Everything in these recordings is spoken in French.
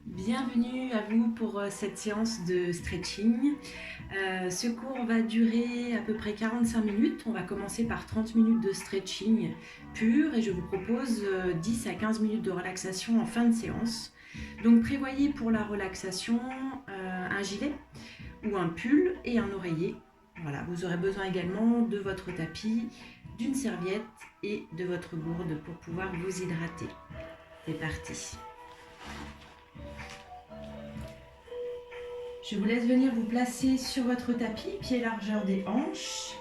Bienvenue à vous pour cette séance de stretching. Ce cours va durer à peu près 45 minutes. On va commencer par 30 minutes de stretching pur et je vous propose 10 à 15 minutes de relaxation en fin de séance. Donc prévoyez pour la relaxation un gilet ou un pull et un oreiller. Voilà, vous aurez besoin également de votre tapis, d'une serviette et de votre gourde pour pouvoir vous hydrater. C'est parti. Je vous laisse venir vous placer sur votre tapis, pied largeur des hanches.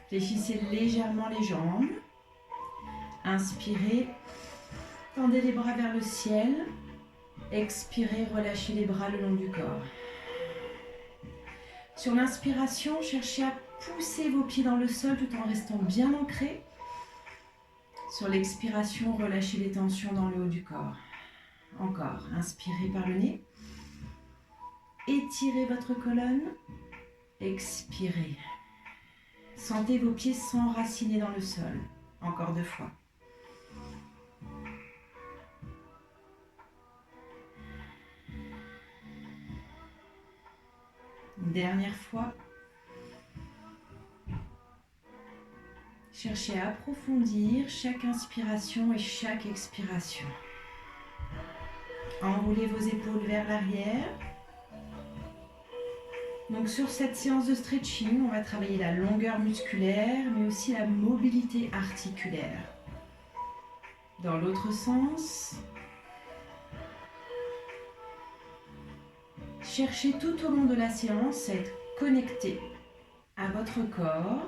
Fléchissez légèrement les jambes. Inspirez, tendez les bras vers le ciel. Expirez, relâchez les bras le long du corps. Sur l'inspiration, cherchez à pousser vos pieds dans le sol tout en restant bien ancrés. Sur l'expiration, relâchez les tensions dans le haut du corps. Encore, inspirez par le nez. Étirez votre colonne. Expirez. Sentez vos pieds s'enraciner dans le sol. Encore 2 fois. Une dernière fois. Cherchez à approfondir chaque inspiration et chaque expiration. Enroulez vos épaules vers l'arrière. Donc sur cette séance de stretching, on va travailler la longueur musculaire, mais aussi la mobilité articulaire. Dans l'autre sens, cherchez tout au long de la séance à être connecté à votre corps,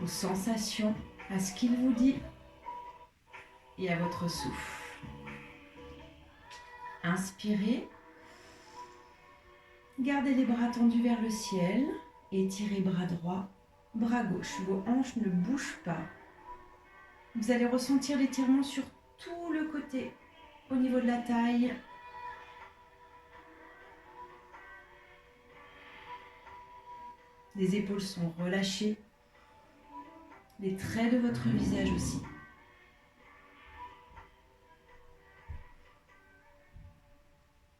aux sensations, à ce qu'il vous dit et à votre souffle. Inspirez. Gardez les bras tendus vers le ciel, étirez bras droit, bras gauche. Vos hanches ne bougent pas. Vous allez ressentir l'étirement sur tout le côté, au niveau de la taille. Les épaules sont relâchées, les traits de votre visage aussi.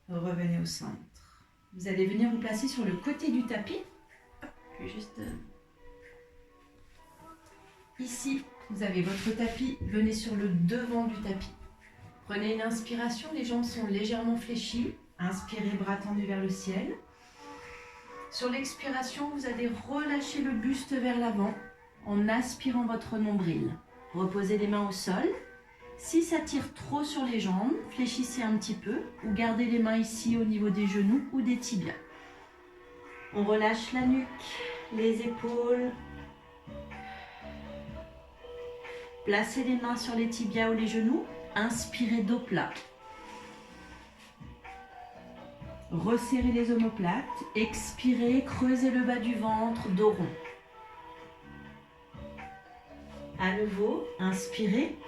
Revenez au centre. Vous allez venir vous placer sur le côté du tapis. Je vais juste... Ici, vous avez votre tapis. Venez sur le devant du tapis. Prenez une inspiration, les jambes sont légèrement fléchies. Inspirez, bras tendus vers le ciel. Sur l'expiration, vous allez relâcher le buste vers l'avant en aspirant votre nombril. Reposez les mains au sol. Si ça tire trop sur les jambes, fléchissez un petit peu ou gardez les mains ici au niveau des genoux ou des tibias. On relâche la nuque, les épaules. Placez les mains sur les tibias ou les genoux. Inspirez dos plat. Resserrez les omoplates. Expirez, creusez le bas du ventre, dos rond. À nouveau, inspirez.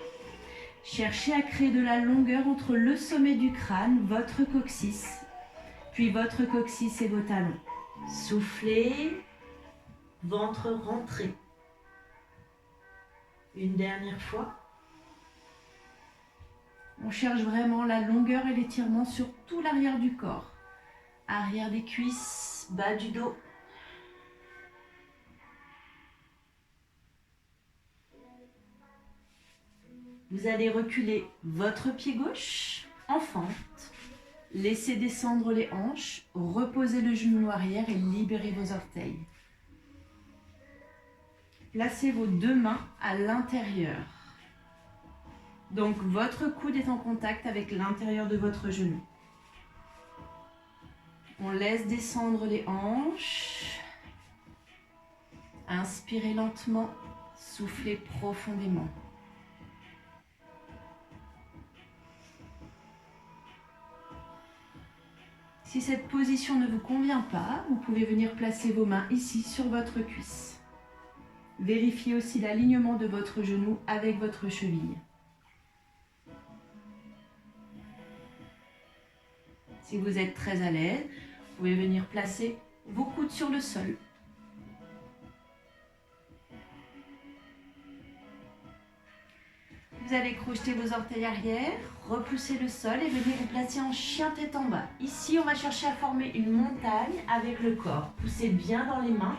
Cherchez à créer de la longueur entre le sommet du crâne, votre coccyx, puis votre coccyx et vos talons. Soufflez, ventre rentré. Une dernière fois. On cherche vraiment la longueur et l'étirement sur tout l'arrière du corps. Arrière des cuisses, bas du dos. Vous allez reculer votre pied gauche en fente. Laissez descendre les hanches, reposez le genou arrière et libérez vos orteils. Placez vos 2 mains à l'intérieur. Donc votre coude est en contact avec l'intérieur de votre genou. On laisse descendre les hanches. Inspirez lentement, soufflez profondément. Si cette position ne vous convient pas, vous pouvez venir placer vos mains ici sur votre cuisse. Vérifiez aussi l'alignement de votre genou avec votre cheville. Si vous êtes très à l'aise, vous pouvez venir placer vos coudes sur le sol. Vous allez crocheter vos orteils arrière, repousser le sol et venir vous placer en chien tête en bas. Ici, on va chercher à former une montagne avec le corps. Poussez bien dans les mains.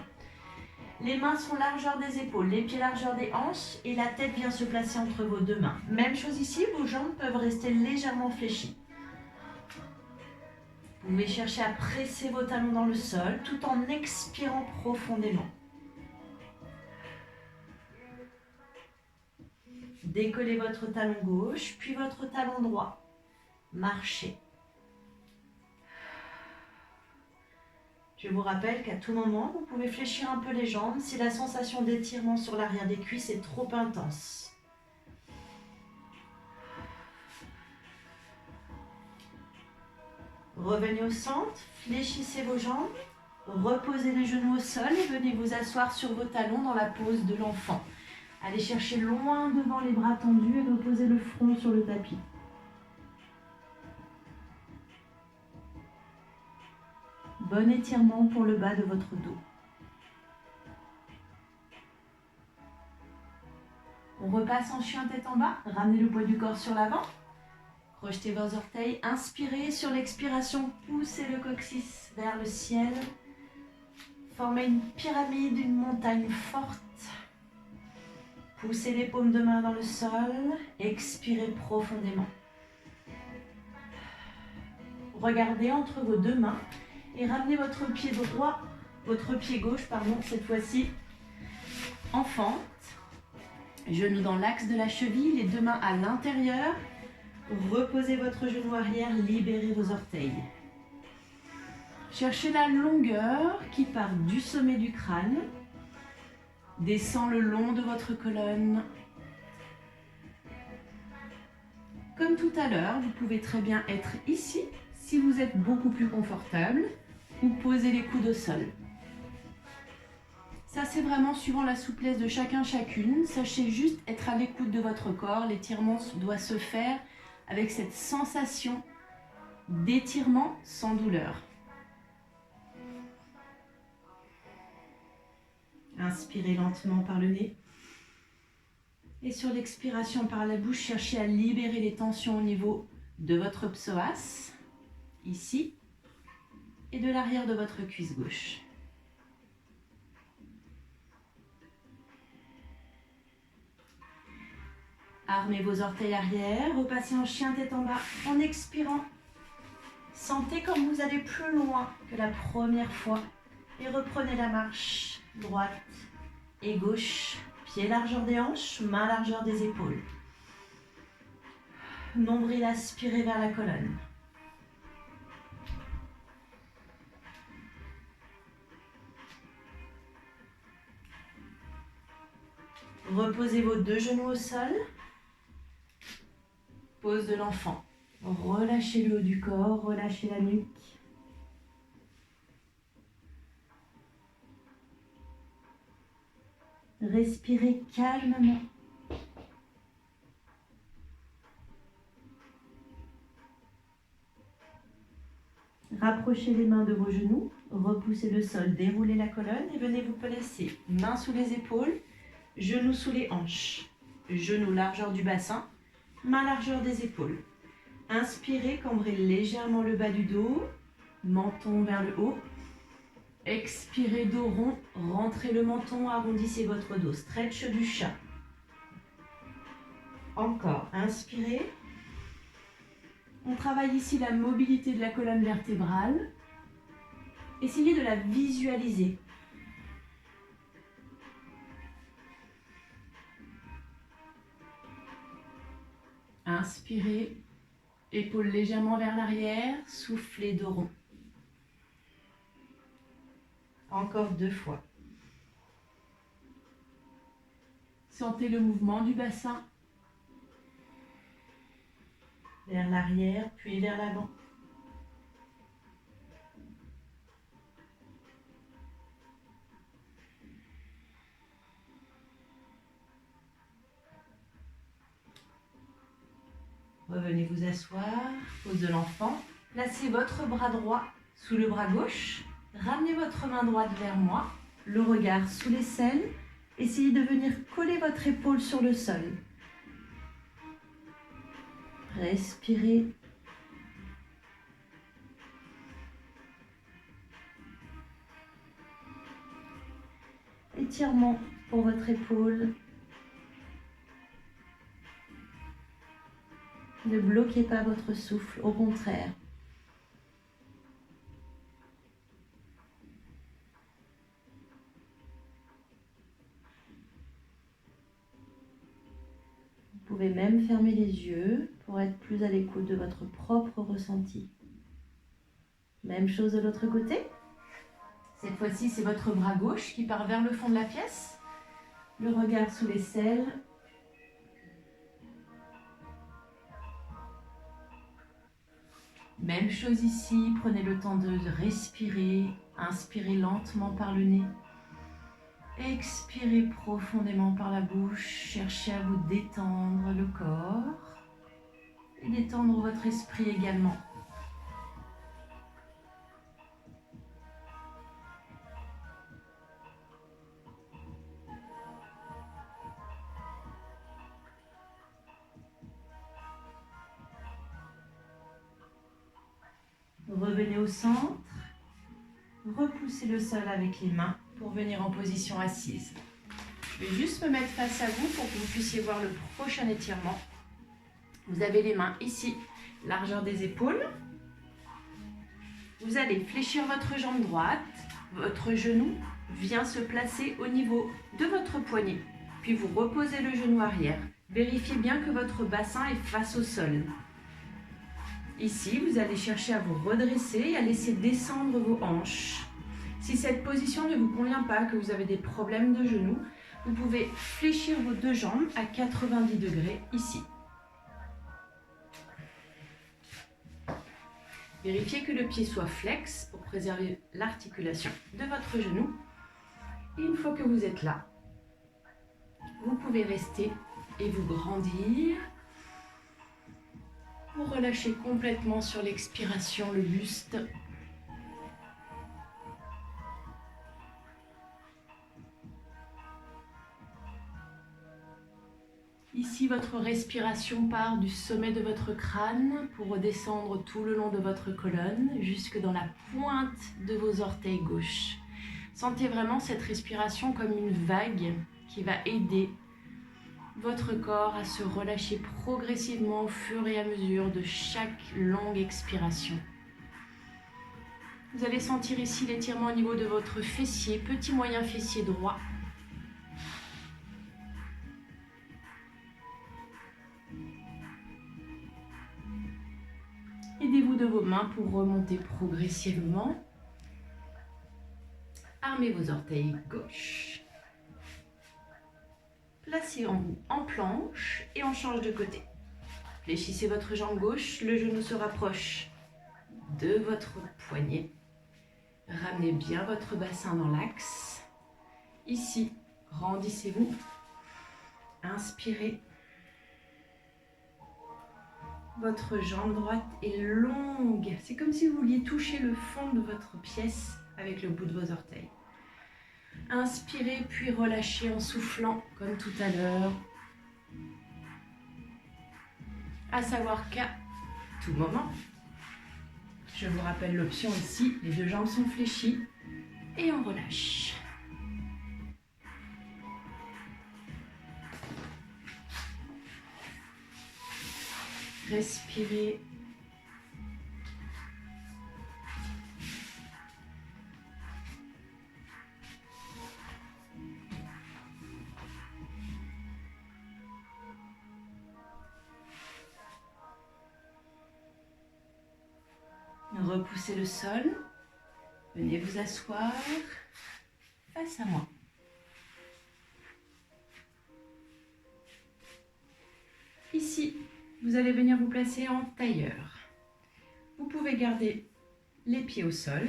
Les mains sont largeur des épaules, les pieds largeur des hanches et la tête vient se placer entre vos deux mains. Même chose ici, vos jambes peuvent rester légèrement fléchies. Vous pouvez chercher à presser vos talons dans le sol tout en expirant profondément. Décollez votre talon gauche, puis votre talon droit. Marchez. Je vous rappelle qu'à tout moment, vous pouvez fléchir un peu les jambes si la sensation d'étirement sur l'arrière des cuisses est trop intense. Revenez au centre, fléchissez vos jambes, reposez les genoux au sol et venez vous asseoir sur vos talons dans la pose de l'enfant. Allez chercher loin devant les bras tendus et reposez le front sur le tapis. Bon étirement pour le bas de votre dos. On repasse en chien tête en bas. Ramenez le poids du corps sur l'avant. Projetez vos orteils. Inspirez. Sur l'expiration, poussez le coccyx vers le ciel. Formez une pyramide, une montagne forte. Poussez les paumes de main dans le sol. Expirez profondément. Regardez entre vos deux mains. Et ramenez votre pied droit, votre pied gauche, cette fois-ci, en fente. Genoux dans l'axe de la cheville, les deux mains à l'intérieur. Reposez votre genou arrière, libérez vos orteils. Cherchez la longueur qui part du sommet du crâne, descend le long de votre colonne. Comme tout à l'heure, vous pouvez très bien être ici, si vous êtes beaucoup plus confortable, ou poser les coudes au sol. Ça, c'est vraiment suivant la souplesse de chacun, chacune. Sachez juste être à l'écoute de votre corps. L'étirement doit se faire avec cette sensation d'étirement sans douleur. Inspirez lentement par le nez. Et sur l'expiration par la bouche, cherchez à libérer les tensions au niveau de votre psoas, ici, et de l'arrière de votre cuisse gauche. Armez vos orteils arrière, repassez en chien tête en bas en expirant. Sentez comme vous allez plus loin que la première fois et reprenez la marche droite et gauche, pied largeur des hanches, main largeur des épaules. Nombril aspiré vers la colonne. Reposez vos deux genoux au sol. Pose de l'enfant. Relâchez le haut du corps, relâchez la nuque. Respirez calmement. Rapprochez les mains de vos genoux, repoussez le sol, déroulez la colonne et venez vous placer mains sous les épaules, genoux sous les hanches, genoux largeur du bassin, mains largeur des épaules. Inspirez, cambrez légèrement le bas du dos, menton vers le haut. Expirez, dos rond, rentrez le menton, arrondissez votre dos, stretch du chat. Encore, inspirez. On travaille ici la mobilité de la colonne vertébrale. Essayez de la visualiser. Inspirez, épaules légèrement vers l'arrière, soufflez dos rond. Encore 2 fois. Sentez le mouvement du bassin vers l'arrière, puis vers l'avant. Revenez vous asseoir, pose de l'enfant. Placez votre bras droit sous le bras gauche. Ramenez votre main droite vers moi, le regard sous l'aisselle. Essayez de venir coller votre épaule sur le sol. Respirez. Étirement pour votre épaule. Ne bloquez pas votre souffle, au contraire. Vous pouvez même fermer les yeux pour être plus à l'écoute de votre propre ressenti. Même chose de l'autre côté. Cette fois-ci, c'est votre bras gauche qui part vers le fond de la pièce. Le regard sous l'aisselle. Même chose ici, prenez le temps de respirer. Inspirez lentement par le nez. Expirez profondément par la bouche. Cherchez à vous détendre le corps et détendre votre esprit également. Revenez au centre. Repoussez le sol avec les mains pour venir en position assise. Je vais juste me mettre face à vous pour que vous puissiez voir le prochain étirement. Vous avez les mains ici, largeur des épaules. Vous allez fléchir votre jambe droite. Votre genou vient se placer au niveau de votre poignet. Puis vous reposez le genou arrière. Vérifiez bien que votre bassin est face au sol. Ici, vous allez chercher à vous redresser et à laisser descendre vos hanches. Si cette position ne vous convient pas, que vous avez des problèmes de genoux, vous pouvez fléchir vos deux jambes à 90 degrés ici. Vérifiez que le pied soit flex pour préserver l'articulation de votre genou. Et une fois que vous êtes là, vous pouvez rester et vous grandir. Vous relâchez complètement sur l'expiration le buste. Ici, votre respiration part du sommet de votre crâne pour redescendre tout le long de votre colonne, jusque dans la pointe de vos orteils gauches. Sentez vraiment cette respiration comme une vague qui va aider votre corps à se relâcher progressivement au fur et à mesure de chaque longue expiration. Vous allez sentir ici l'étirement au niveau de votre fessier, petit moyen fessier droit. Aidez-vous de vos mains pour remonter progressivement. Armez vos orteils gauche. Placez en vous en planche et on change de côté. Fléchissez votre jambe gauche, le genou se rapproche de votre poignet. Ramenez bien votre bassin dans l'axe. Ici, grandissez-vous. Inspirez. Votre jambe droite est longue. C'est comme si vous vouliez toucher le fond de votre pièce avec le bout de vos orteils. Inspirez puis relâchez en soufflant comme tout à l'heure. À savoir qu'à tout moment, je vous rappelle l'option ici, les deux jambes sont fléchies et on relâche. Respirez. Repoussez le sol. Venez vous asseoir face à moi. Ici, vous allez venir vous placer en tailleur. Vous pouvez garder les pieds au sol.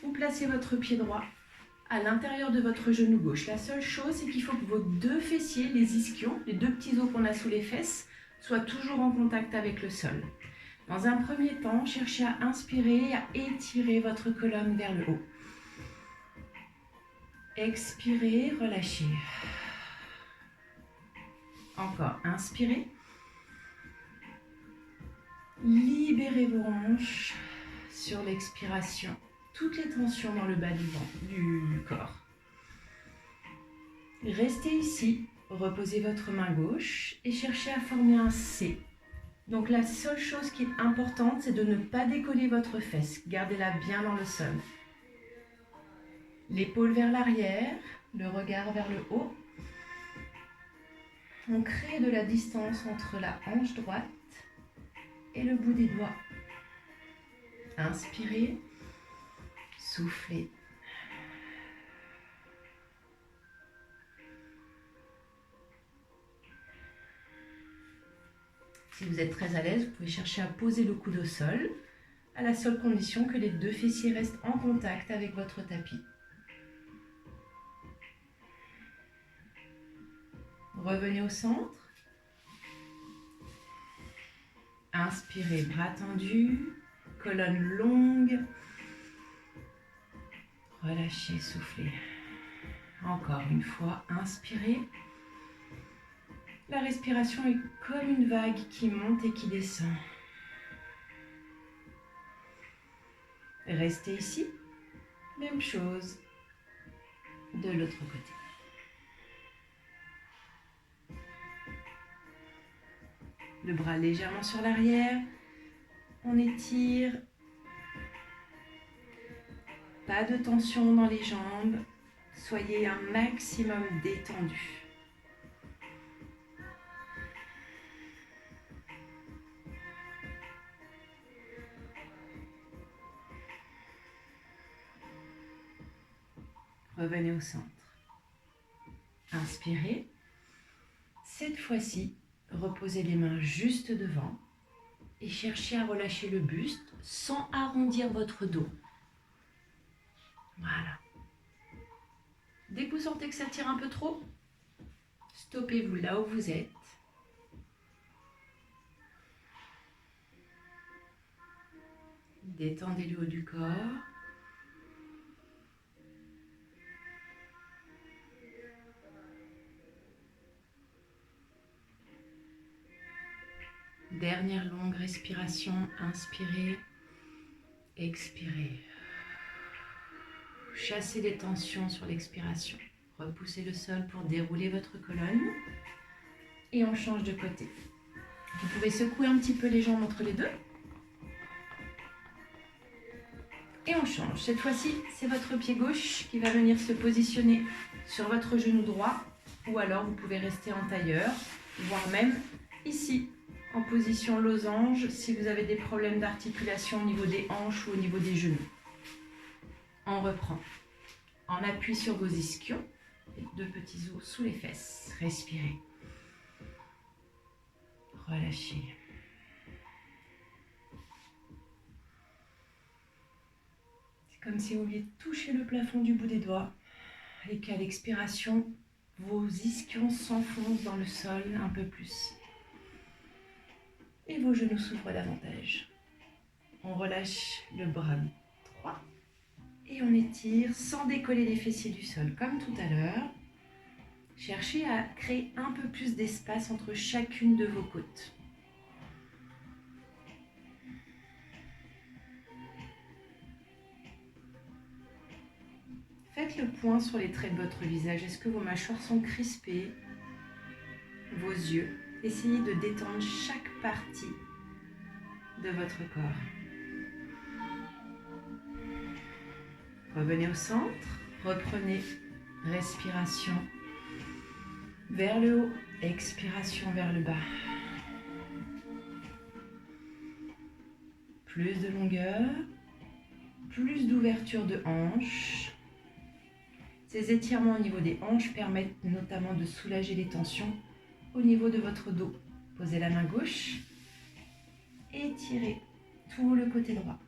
Vous placez votre pied droit à l'intérieur de votre genou gauche. La seule chose, c'est qu'il faut que vos deux fessiers, les ischions, les deux petits os qu'on a sous les fesses, soient toujours en contact avec le sol. Dans un premier temps, cherchez à inspirer et à étirer votre colonne vers le haut. Expirez, relâchez. Encore, inspirez. Libérez vos hanches sur l'expiration. Toutes les tensions dans le bas du corps. Restez ici, reposez votre main gauche et cherchez à former un C. Donc la seule chose qui est importante, c'est de ne pas décoller votre fesse. Gardez-la bien dans le sol. L'épaule vers l'arrière, le regard vers le haut. On crée de la distance entre la hanche droite et le bout des doigts. Inspirez, soufflez. Si vous êtes très à l'aise, vous pouvez chercher à poser le coude au sol, à la seule condition que les deux fessiers restent en contact avec votre tapis. Revenez au centre. Inspirez, bras tendus, colonne longue. Relâchez, soufflez. Encore une fois, inspirez. La respiration est comme une vague qui monte et qui descend. Restez ici. Même chose de l'autre côté. Le bras légèrement sur l'arrière. On étire. Pas de tension dans les jambes. Soyez un maximum détendu. Revenez au centre. Inspirez. Cette fois-ci, reposez les mains juste devant et cherchez à relâcher le buste sans arrondir votre dos. Voilà. Dès que vous sentez que ça tire un peu trop, stoppez-vous là où vous êtes. Détendez le haut du corps. Dernière longue respiration, inspirez, expirez. Chassez les tensions sur l'expiration. Repoussez le sol pour dérouler votre colonne. Et on change de côté. Vous pouvez secouer un petit peu les jambes entre les deux. Et on change. Cette fois-ci, c'est votre pied gauche qui va venir se positionner sur votre genou droit. Ou alors, vous pouvez rester en tailleur, voire même ici, en position losange, si vous avez des problèmes d'articulation au niveau des hanches ou au niveau des genoux. On reprend. En appui sur vos ischions, et deux petits os sous les fesses. Respirez. Relâchez. C'est comme si vous vouliez toucher le plafond du bout des doigts et qu'à l'expiration, vos ischions s'enfoncent dans le sol un peu plus. Et vos genoux s'ouvrent davantage. On relâche le bras droit et on étire sans décoller les fessiers du sol comme tout à l'heure. Cherchez à créer un peu plus d'espace entre chacune de vos côtes. Faites le point sur les traits de votre visage. Est-ce que vos mâchoires sont crispées? Vos yeux? Essayez de détendre chaque partie de votre corps. Revenez au centre. Reprenez respiration vers le haut, expiration vers le bas. Plus de longueur, plus d'ouverture de hanches. Ces étirements au niveau des hanches permettent notamment de soulager les tensions au niveau de votre dos. Posez la main gauche et étirez tout le côté droit.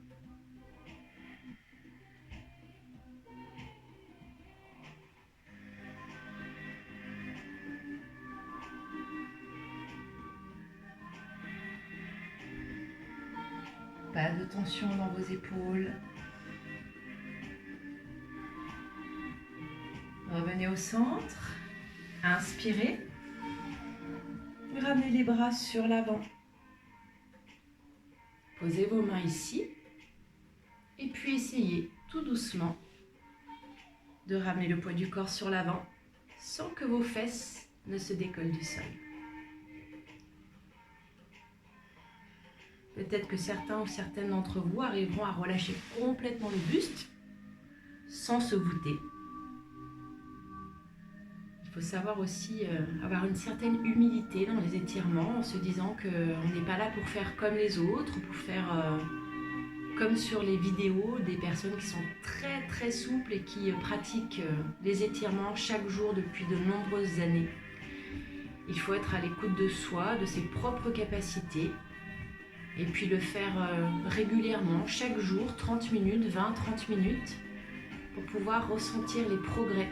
Pas de tension dans vos épaules. Revenez au centre. Inspirez. Ramenez les bras sur l'avant. Posez vos mains ici. Et puis essayez tout doucement de ramener le poids du corps sur l'avant sans que vos fesses ne se décollent du sol. Peut-être que certains ou certaines d'entre vous arriveront à relâcher complètement le buste sans se voûter. Il faut savoir aussi avoir une certaine humilité dans les étirements en se disant qu'on n'est pas là pour faire comme les autres, pour faire comme sur les vidéos des personnes qui sont très très souples et qui pratiquent les étirements chaque jour depuis de nombreuses années. Il faut être à l'écoute de soi, de ses propres capacités et puis le faire régulièrement, chaque jour, 30 minutes, 20-30 minutes pour pouvoir ressentir les progrès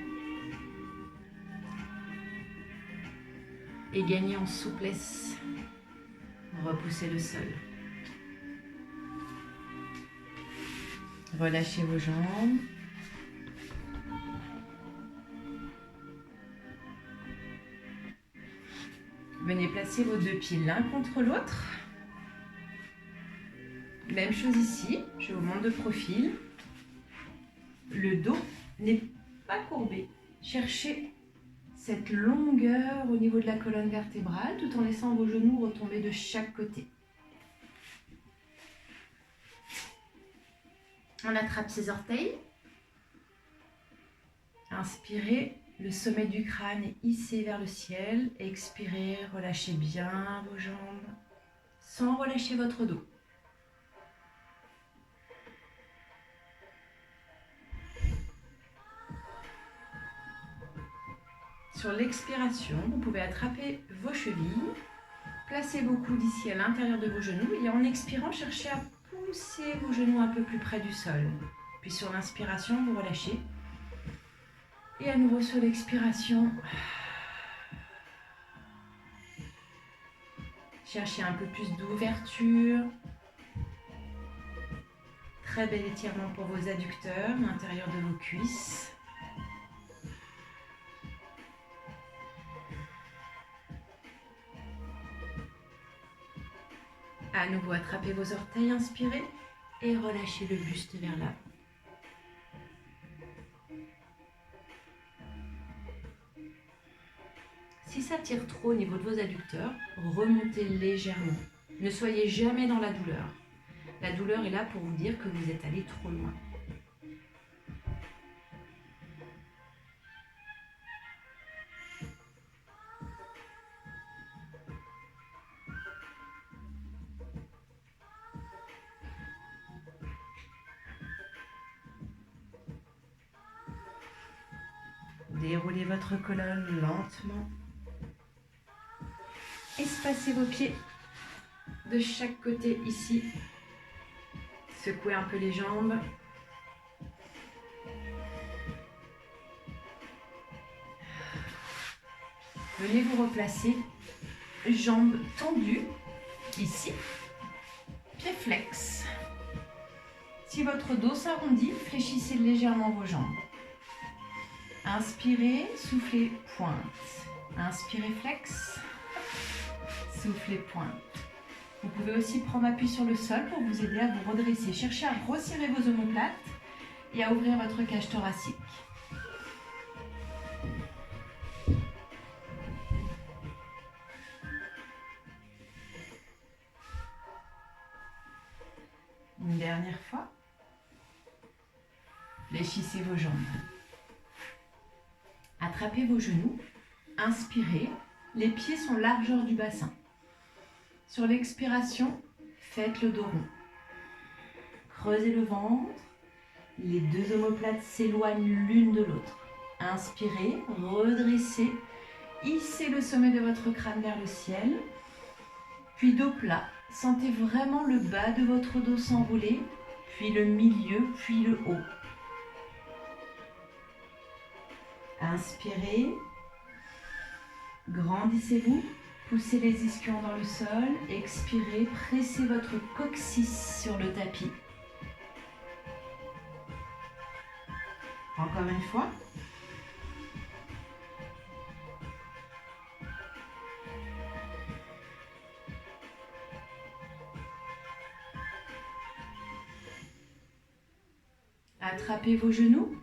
et gagner en souplesse, repousser le sol. Relâchez vos jambes. Venez placer vos deux pieds l'un contre l'autre. Même chose ici, je vous montre de profil. Le dos n'est pas courbé. Cherchez cette longueur au niveau de la colonne vertébrale tout en laissant vos genoux retomber de chaque côté. On attrape ses orteils. Inspirez, le sommet du crâne est hissé vers le ciel. Expirez, relâchez bien vos jambes sans relâcher votre dos. Sur l'expiration, vous pouvez attraper vos chevilles, placer vos coudes ici à l'intérieur de vos genoux et en expirant, cherchez à pousser vos genoux un peu plus près du sol. Puis sur l'inspiration, vous relâchez. Et à nouveau sur l'expiration, cherchez un peu plus d'ouverture. Très bel étirement pour vos adducteurs, l'intérieur de vos cuisses. À nouveau, attrapez vos orteils, inspirez et relâchez le buste vers l'avant. Si ça tire trop au niveau de vos adducteurs, remontez légèrement. Ne soyez jamais dans la douleur. La douleur est là pour vous dire que vous êtes allé trop loin. Déroulez votre colonne lentement. Espacez vos pieds de chaque côté ici. Secouez un peu les jambes. Venez vous replacer. Jambes tendues ici. Pieds flex. Si votre dos s'arrondit, fléchissez légèrement vos jambes. Inspirez, soufflez, pointe. Inspirez, flex. Soufflez, pointe. Vous pouvez aussi prendre appui sur le sol pour vous aider à vous redresser. Cherchez à resserrer vos omoplates et à ouvrir votre cage thoracique. Une dernière fois. Fléchissez vos jambes. Attrapez vos genoux. Inspirez. Les pieds sont largeur du bassin. Sur l'expiration, faites le dos rond. Creusez le ventre. Les deux omoplates s'éloignent l'une de l'autre. Inspirez, redressez. Hissez le sommet de votre crâne vers le ciel. Puis dos plat. Sentez vraiment le bas de votre dos s'envoler, puis le milieu, puis le haut. Inspirez. Grandissez-vous. Poussez les ischions dans le sol. Expirez. Pressez votre coccyx sur le tapis. Encore une fois. Attrapez vos genoux,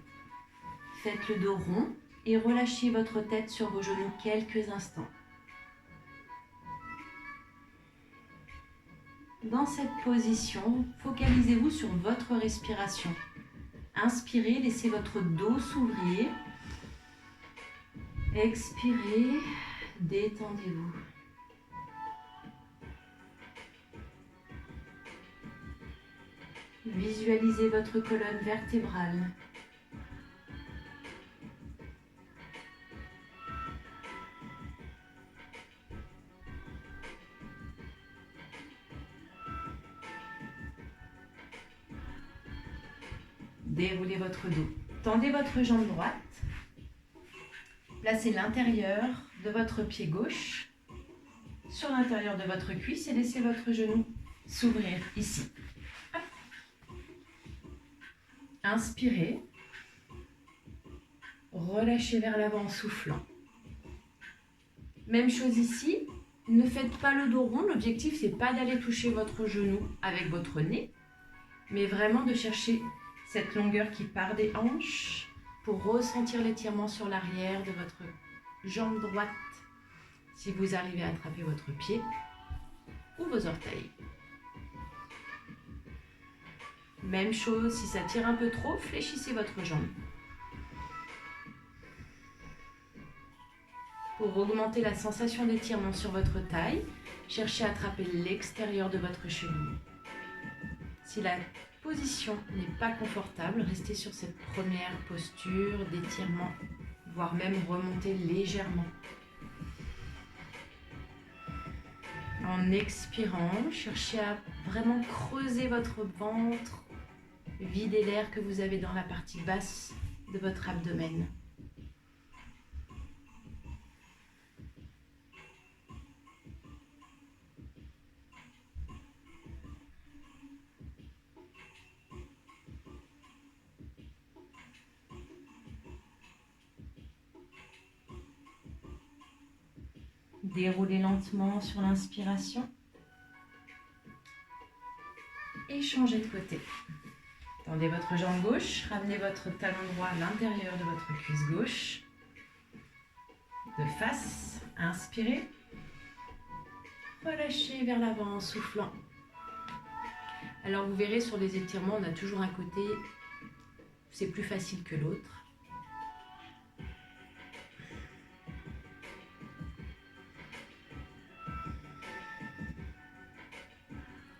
faites le dos rond et relâchez votre tête sur vos genoux quelques instants. Dans cette position, focalisez-vous sur votre respiration. Inspirez, laissez votre dos s'ouvrir. Expirez, détendez-vous. Visualisez votre colonne vertébrale. Déroulez votre dos. Tendez votre jambe droite. Placez l'intérieur de votre pied gauche sur l'intérieur de votre cuisse et laissez votre genou s'ouvrir ici. Hop. Inspirez. Relâchez vers l'avant en soufflant. Même chose ici. Ne faites pas le dos rond. L'objectif, c'est pas d'aller toucher votre genou avec votre nez, mais vraiment de chercher cette longueur qui part des hanches pour ressentir l'étirement sur l'arrière de votre jambe droite si vous arrivez à attraper votre pied ou vos orteils. Même chose, si ça tire un peu trop, fléchissez votre jambe. Pour augmenter la sensation d'étirement sur votre taille, cherchez à attraper l'extérieur de votre cheville. Si la position n'est pas confortable, restez sur cette première posture d'étirement, voire même remonter légèrement. En expirant, cherchez à vraiment creuser votre ventre, vider l'air que vous avez dans la partie basse de votre abdomen. Déroulez lentement sur l'inspiration et changez de côté. Tendez votre jambe gauche, ramenez votre talon droit à l'intérieur de votre cuisse gauche. De face, inspirez. Relâchez vers l'avant en soufflant. Alors vous verrez sur les étirements, on a toujours un côté, c'est plus facile que l'autre.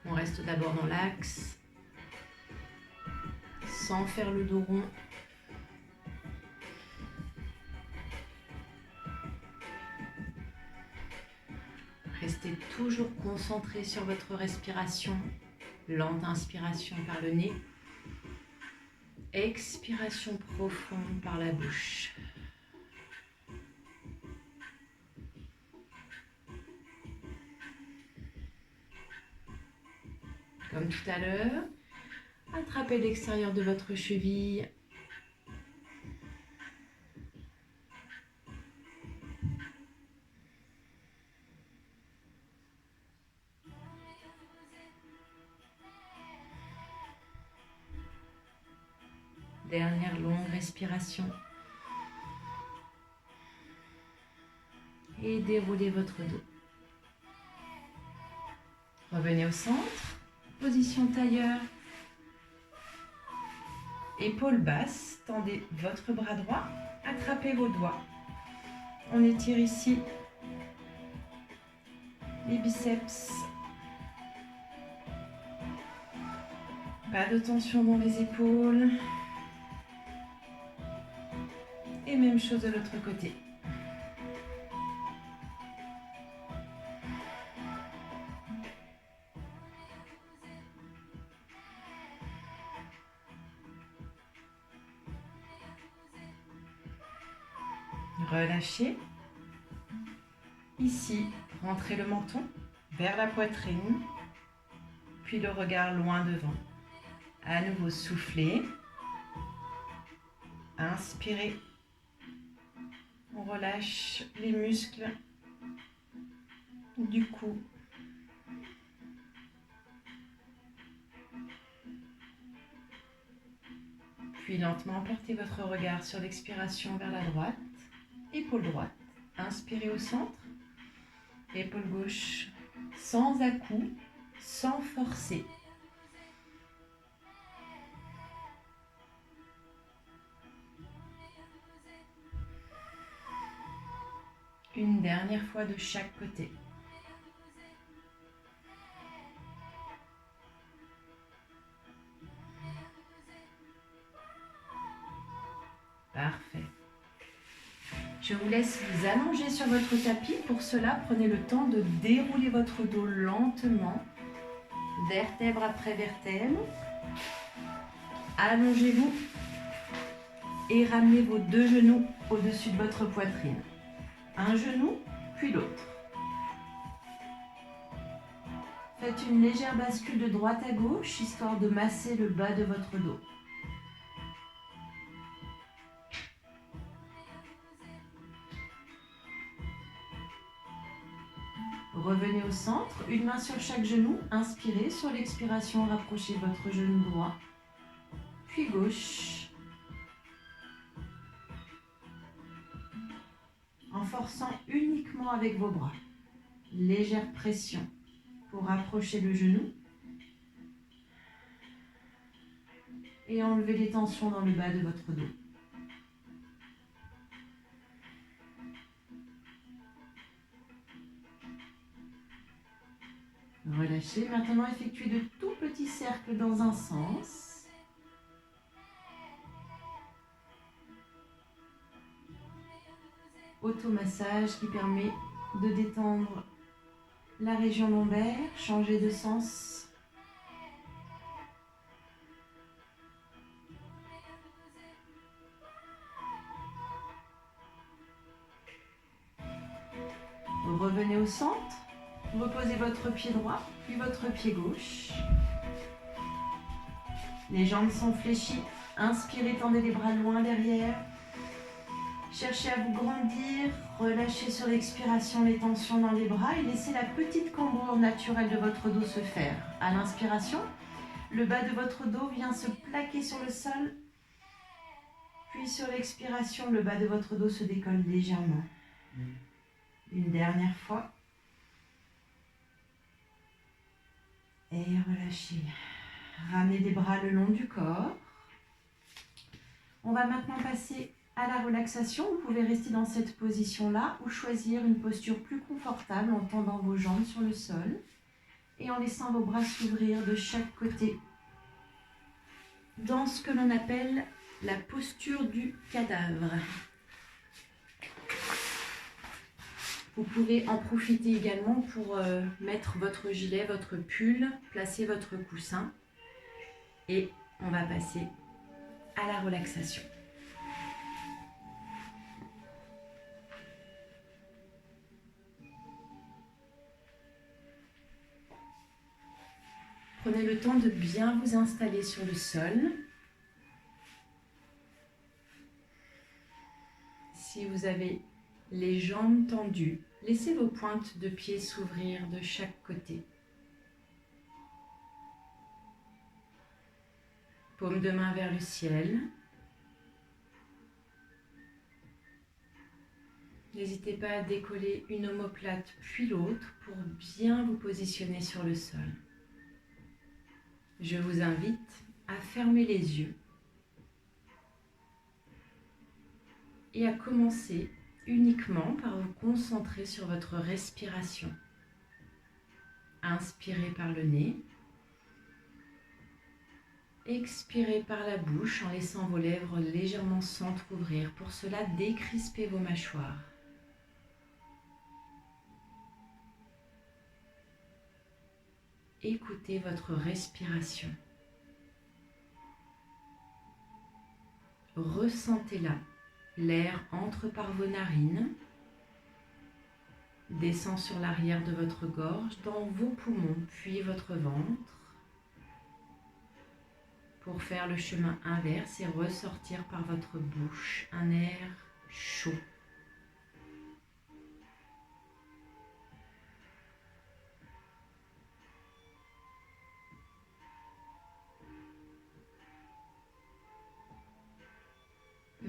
On reste d'abord dans l'axe, sans faire le dos rond. Restez toujours concentré sur votre respiration. Lente inspiration par le nez. Expiration profonde par la bouche. Comme tout à l'heure, attrapez l'extérieur de votre cheville. Dernière longue respiration. Et déroulez votre dos. Revenez au centre. Position tailleur. Épaules basses. Tendez votre bras droit. Attrapez vos doigts. On étire ici les biceps. Pas de tension dans les épaules. Et même chose de l'autre côté. Relâchez. Ici, rentrez le menton vers la poitrine, puis le regard loin devant. À nouveau, soufflez. Inspirez. On relâche les muscles du cou. Puis lentement, portez votre regard sur l'expiration vers la droite. Épaule droite. Inspirez au centre. Épaule gauche. Sans à-coups, sans forcer. Une dernière fois de chaque côté. Parfait. Je vous laisse vous allonger sur votre tapis. Pour cela, prenez le temps de dérouler votre dos lentement, vertèbre après vertèbre. Allongez-vous et ramenez vos deux genoux au-dessus de votre poitrine. Un genou, puis l'autre. Faites une légère bascule de droite à gauche, histoire de masser le bas de votre dos. Revenez au centre, une main sur chaque genou, inspirez. Sur l'expiration, rapprochez votre genou droit, puis gauche. En forçant uniquement avec vos bras. Légère pression pour rapprocher le genou. Et enlever les tensions dans le bas de votre dos. Relâchez. Maintenant, effectuez de tout petits cercles dans un sens. Automassage qui permet de détendre la région lombaire. Changer de sens. Revenez au centre. Reposez votre pied droit, puis votre pied gauche. Les jambes sont fléchies. Inspirez, tendez les bras loin derrière. Cherchez à vous grandir. Relâchez sur l'expiration les tensions dans les bras et laissez la petite cambrure naturelle de votre dos se faire. À l'inspiration, le bas de votre dos vient se plaquer sur le sol. Puis sur l'expiration, le bas de votre dos se décolle légèrement. Une dernière fois. Et relâchez. Ramenez les bras le long du corps. On va maintenant passer à la relaxation. Vous pouvez rester dans cette position-là ou choisir une posture plus confortable en tendant vos jambes sur le sol et en laissant vos bras s'ouvrir de chaque côté dans ce que l'on appelle la posture du cadavre. Vous pouvez en profiter également pour mettre votre gilet, votre pull, placer votre coussin et on va passer à la relaxation. Prenez le temps de bien vous installer sur le sol. Si vous avez les jambes tendues, laissez vos pointes de pied s'ouvrir de chaque côté. Paume de main vers le ciel. N'hésitez pas à décoller une omoplate puis l'autre pour bien vous positionner sur le sol. Je vous invite à fermer les yeux et à commencer uniquement par vous concentrer sur votre respiration. Inspirez par le nez. Expirez par la bouche en laissant vos lèvres légèrement s'entrouvrir. Pour cela, décrispez vos mâchoires. Écoutez votre respiration. Ressentez-la. L'air entre par vos narines, descend sur l'arrière de votre gorge, dans vos poumons, puis votre ventre, pour faire le chemin inverse et ressortir par votre bouche un air chaud.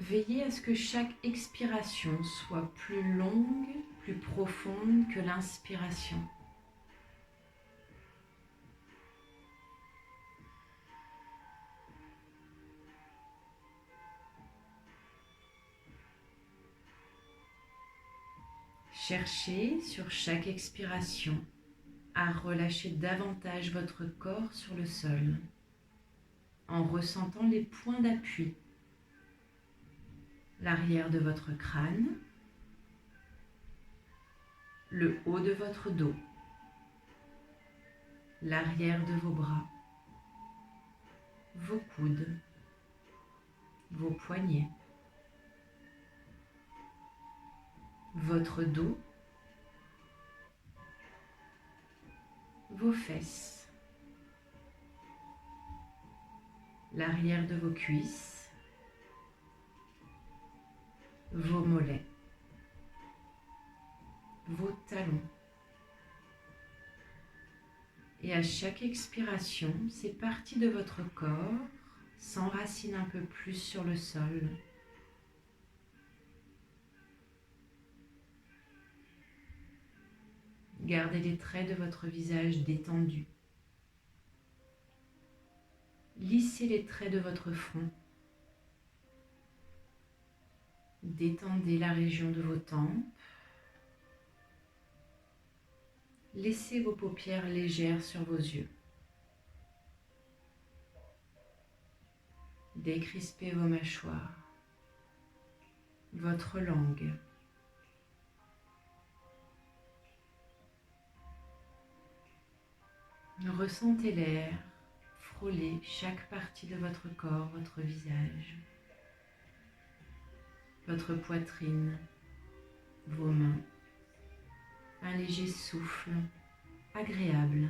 Veillez à ce que chaque expiration soit plus longue, plus profonde que l'inspiration. Cherchez sur chaque expiration à relâcher davantage votre corps sur le sol en ressentant les points d'appui, l'arrière de votre crâne, le haut de votre dos, l'arrière de vos bras, vos coudes, vos poignets, votre dos, vos fesses, l'arrière de vos cuisses, vos mollets, vos talons. Et à chaque expiration, ces parties de votre corps s'enracinent un peu plus sur le sol. Gardez les traits de votre visage détendus. Lissez les traits de votre front. Détendez la région de vos tempes. Laissez vos paupières légères sur vos yeux. Décrispez vos mâchoires, votre langue. Ressentez l'air frôler chaque partie de votre corps, votre visage, votre poitrine, vos mains. Un léger souffle agréable.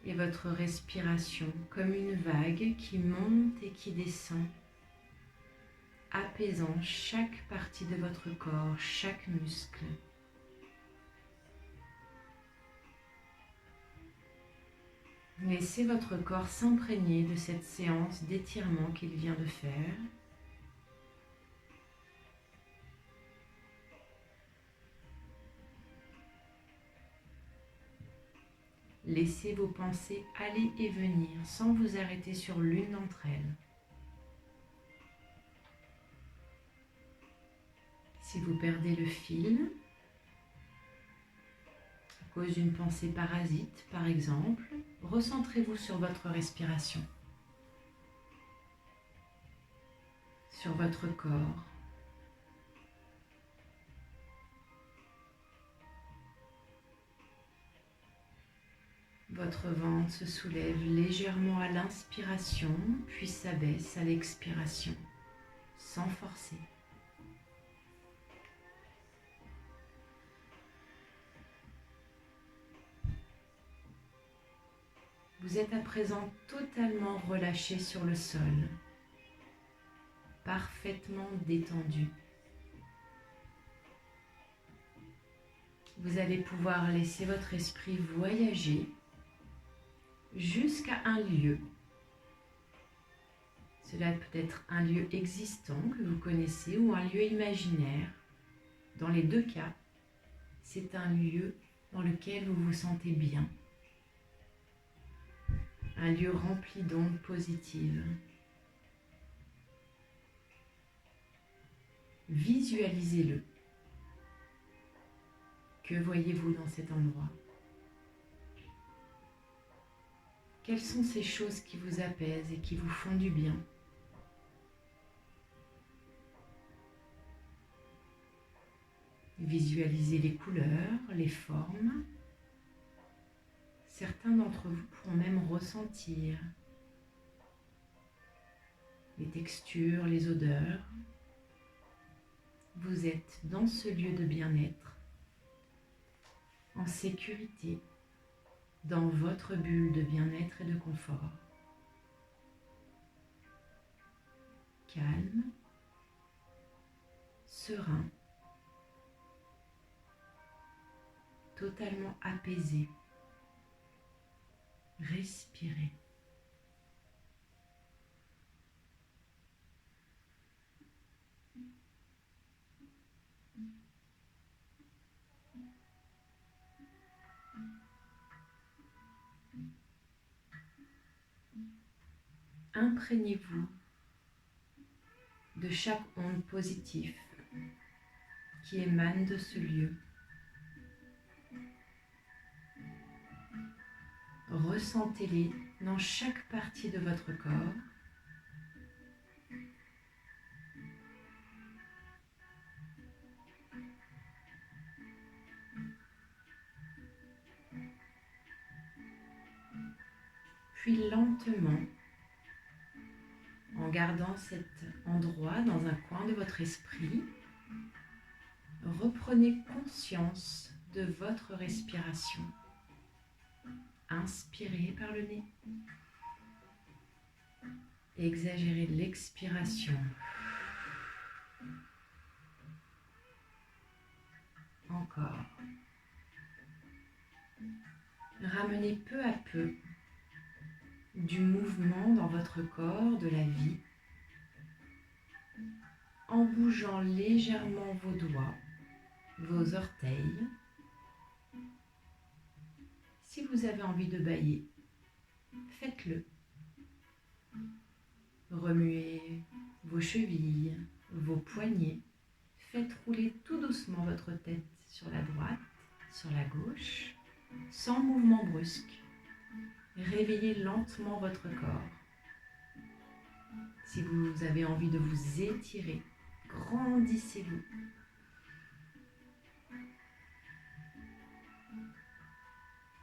Et votre respiration comme une vague qui monte et qui descend, apaisant chaque partie de votre corps, chaque muscle. Laissez votre corps s'imprégner de cette séance d'étirement qu'il vient de faire. Laissez vos pensées aller et venir sans vous arrêter sur l'une d'entre elles. Si vous perdez le fil, à cause d'une pensée parasite par exemple, recentrez-vous sur votre respiration, sur votre corps. Votre ventre se soulève légèrement à l'inspiration, puis s'abaisse à l'expiration, sans forcer. Vous êtes à présent totalement relâché sur le sol, parfaitement détendu. Vous allez pouvoir laisser votre esprit voyager jusqu'à un lieu. Cela peut être un lieu existant que vous connaissez ou un lieu imaginaire. Dans les deux cas, c'est un lieu dans lequel vous vous sentez bien. Un lieu rempli d'ondes positives. Visualisez-le. Que voyez-vous dans cet endroit ? Quelles sont ces choses qui vous apaisent et qui vous font du bien ? Visualisez les couleurs, les formes. Certains d'entre vous pourront même ressentir les textures, les odeurs. Vous êtes dans ce lieu de bien-être, en sécurité, dans votre bulle de bien-être et de confort. Calme, serein, totalement apaisé. Respirez. imprégnez-vous de chaque onde positive qui émane de ce lieu. Ressentez-les dans chaque partie de votre corps. Puis lentement, en gardant cet endroit dans un coin de votre esprit, reprenez conscience de votre respiration. Inspirez par le nez. Exagérez l'expiration. Encore. Ramenez peu à peu du mouvement dans votre corps, de la vie, en bougeant légèrement vos doigts, vos orteils. Si vous avez envie de bâiller, faites-le. Remuez vos chevilles, vos poignets. Faites rouler tout doucement votre tête sur la droite, sur la gauche, sans mouvement brusque. Réveillez lentement votre corps. Si vous avez envie de vous étirer, grandissez-vous.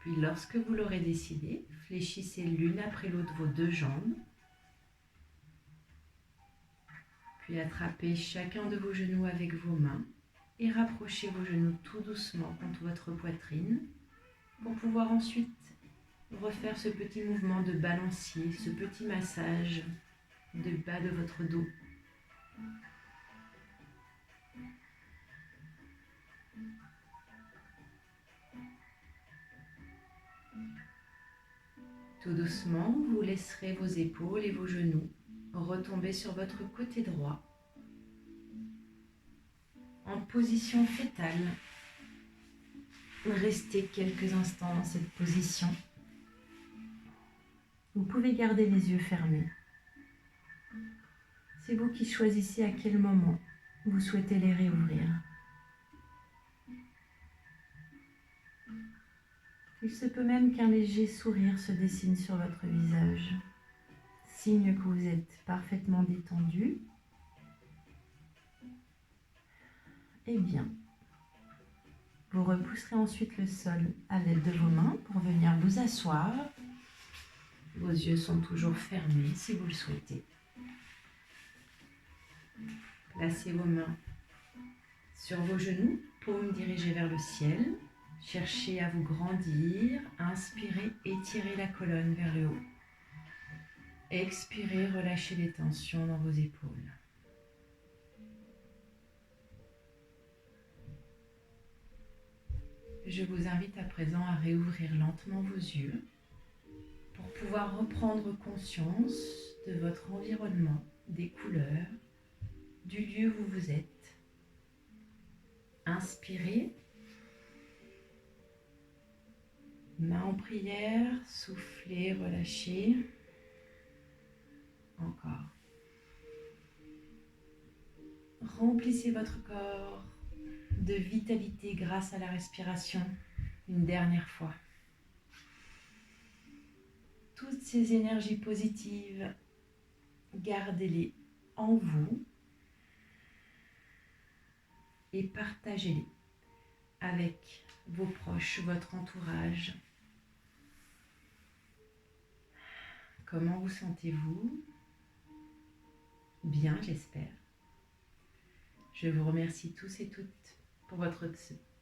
Puis lorsque vous l'aurez décidé, fléchissez l'une après l'autre vos deux jambes. Puis attrapez chacun de vos genoux avec vos mains et rapprochez vos genoux tout doucement contre votre poitrine pour pouvoir ensuite refaire ce petit mouvement de balancier, ce petit massage du bas de votre dos. Tout doucement, vous laisserez vos épaules et vos genoux retomber sur votre côté droit en position fétale. Restez quelques instants dans cette position. Vous pouvez garder les yeux fermés. C'est vous qui choisissez à quel moment vous souhaitez les réouvrir. Il se peut même qu'un léger sourire se dessine sur votre visage, signe que vous êtes parfaitement détendu. Eh bien, vous repousserez ensuite le sol à l'aide de vos mains pour venir vous asseoir. Vos yeux sont toujours fermés si vous le souhaitez. Placez vos mains sur vos genoux, paumes dirigées vers le ciel. Cherchez à vous grandir. Inspirez, étirez la colonne vers le haut. Expirez, relâchez les tensions dans vos épaules. Je vous invite à présent à réouvrir lentement vos yeux pour pouvoir reprendre conscience de votre environnement, des couleurs, du lieu où vous êtes. Inspirez. Main en prière, soufflez, relâchez. Encore. Remplissez votre corps de vitalité grâce à la respiration une dernière fois. Toutes ces énergies positives, gardez-les en vous et partagez-les avec vos proches, votre entourage. Comment vous sentez-vous? Bien, j'espère. Je vous remercie tous et toutes pour votre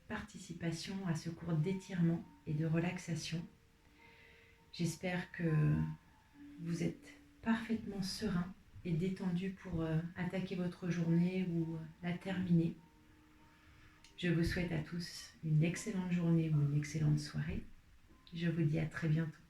participation à ce cours d'étirement et de relaxation. J'espère que vous êtes parfaitement serein et détendu pour attaquer votre journée ou la terminer. Je vous souhaite à tous une excellente journée ou une excellente soirée. Je vous dis à très bientôt.